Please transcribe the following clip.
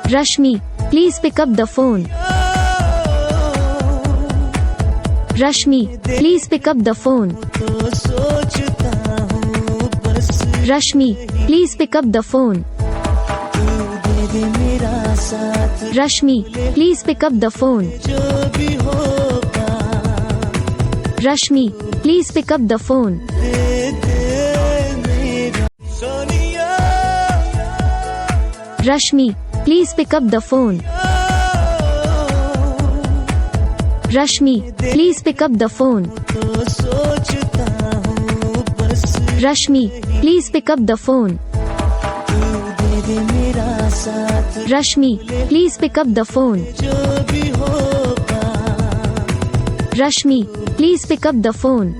Rashmi, please pick up the phone. Rashmi, please pick up the phone. Rashmi, please pick up the phone. Rashmi, please pick up the phone. Rashmi, please pick up the phone. Rashmi, please pick up the phone. Rashmi, please pick up the phone. Rashmi, please pick up the phone. Rashmi, please pick up the phone. Rashmi, please pick up the phone.